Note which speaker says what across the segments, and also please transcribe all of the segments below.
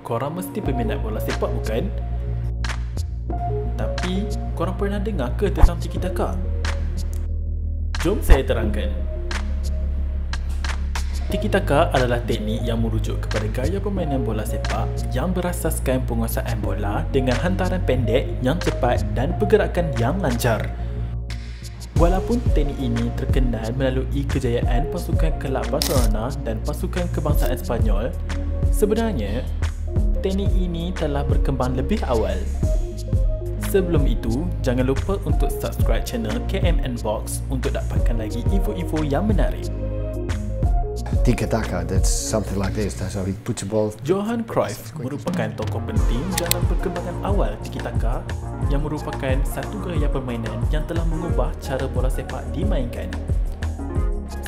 Speaker 1: Korang mesti peminat bola sepak bukan? Tapi, korang pernah dengar ke tentang Tiki Taka? Jom saya terangkan. Tiki Taka adalah teknik yang merujuk kepada gaya permainan bola sepak yang berasaskan penguasaan bola dengan hantaran pendek yang cepat dan pergerakan yang lancar. Walaupun teknik ini terkenal melalui kejayaan pasukan kelab Barcelona dan pasukan kebangsaan Sepanyol, sebenarnya teknik ini telah berkembang lebih awal. Sebelum itu, jangan lupa untuk subscribe channel KMN Box untuk dapatkan lagi info-info yang menarik.
Speaker 2: Tiki Taka, that's something like this. That's how he puts the ball.
Speaker 1: Johan Cruyff merupakan tokoh penting dalam perkembangan awal Tiki Taka yang merupakan satu gaya permainan yang telah mengubah cara bola sepak dimainkan.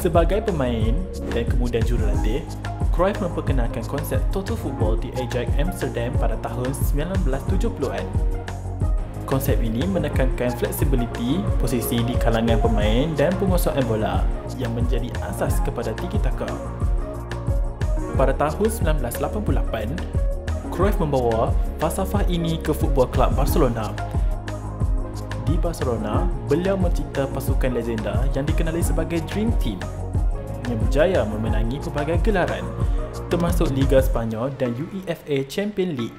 Speaker 1: Sebagai pemain dan kemudian jurulatih, Cruyff memperkenalkan konsep total football di Ajax Amsterdam pada tahun 1970-an. Konsep ini menekankan fleksibiliti posisi di kalangan pemain dan penguasaan bola yang menjadi asas kepada Tiki Taka. Pada tahun 1988, Cruyff membawa falsafah ini ke Football Club Barcelona. Di Barcelona, beliau mencipta pasukan legenda yang dikenali sebagai Dream Team yang berjaya memenangi pelbagai gelaran termasuk Liga Sepanyol dan UEFA Champions League.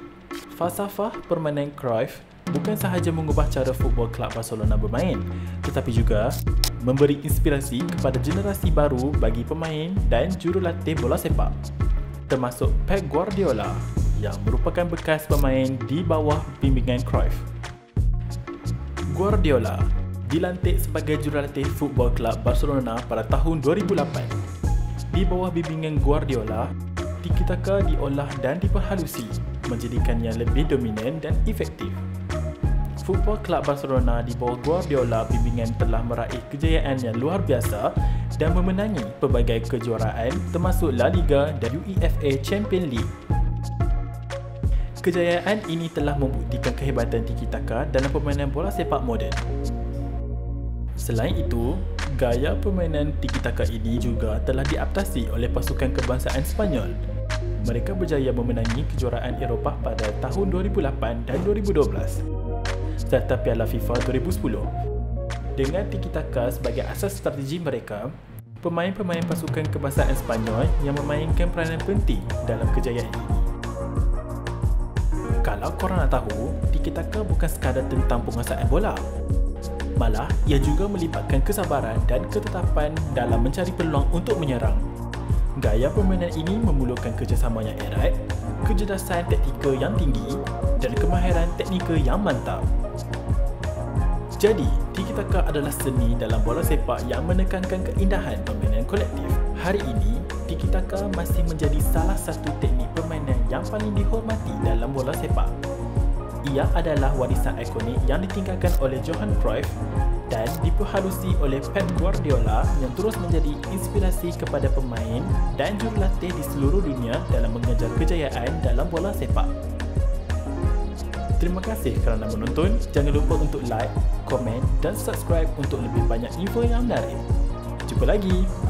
Speaker 1: Falsafah permainan Cruyff bukan sahaja mengubah cara Football Club Barcelona bermain, tetapi juga memberi inspirasi kepada generasi baru bagi pemain dan jurulatih bola sepak, termasuk Pep Guardiola yang merupakan bekas pemain di bawah bimbingan Cruyff. Guardiola dilantik sebagai jurulatih Football Club Barcelona pada tahun 2008. Di bawah bimbingan Guardiola, Tiki Taka diolah dan diperhalusi, menjadikannya lebih dominan dan efektif. Football Club Barcelona di bawah Guardiola bimbingan telah meraih kejayaan yang luar biasa dan memenangi pelbagai kejuaraan termasuk La Liga dan UEFA Champions League. Kejayaan ini telah membuktikan kehebatan Tiki Taka dalam permainan bola sepak moden. Selain itu, gaya permainan Tiki Taka ini juga telah diadaptasi oleh pasukan kebangsaan Sepanyol. Mereka berjaya memenangi kejuaraan Eropah pada tahun 2008 dan 2012 serta Piala FIFA 2010. Dengan Tiki Taka sebagai asas strategi mereka, pemain-pemain pasukan kebangsaan Sepanyol yang memainkan peranan penting dalam kejayaan ini. Kalau korang nak tahu, Tiki Taka bukan sekadar tentang penguasaan bola. Malah, ia juga melibatkan kesabaran dan ketetapan dalam mencari peluang untuk menyerang. Gaya permainan ini memerlukan kerjasama yang erat, kecerdasan taktikal yang tinggi dan kemahiran teknikal yang mantap. Jadi, Tiki Taka adalah seni dalam bola sepak yang menekankan keindahan permainan kolektif. Hari ini, Tiki Taka masih menjadi salah satu teknik permainan yang paling dihormati dalam bola sepak. Ia adalah warisan ikonik yang ditinggalkan oleh Johan Cruyff dan diperhalusi oleh Pep Guardiola yang terus menjadi inspirasi kepada pemain dan jurulatih di seluruh dunia dalam mengejar kejayaan dalam bola sepak. Terima kasih kerana menonton. Jangan lupa untuk like, komen dan subscribe untuk lebih banyak info yang menarik. Jumpa lagi.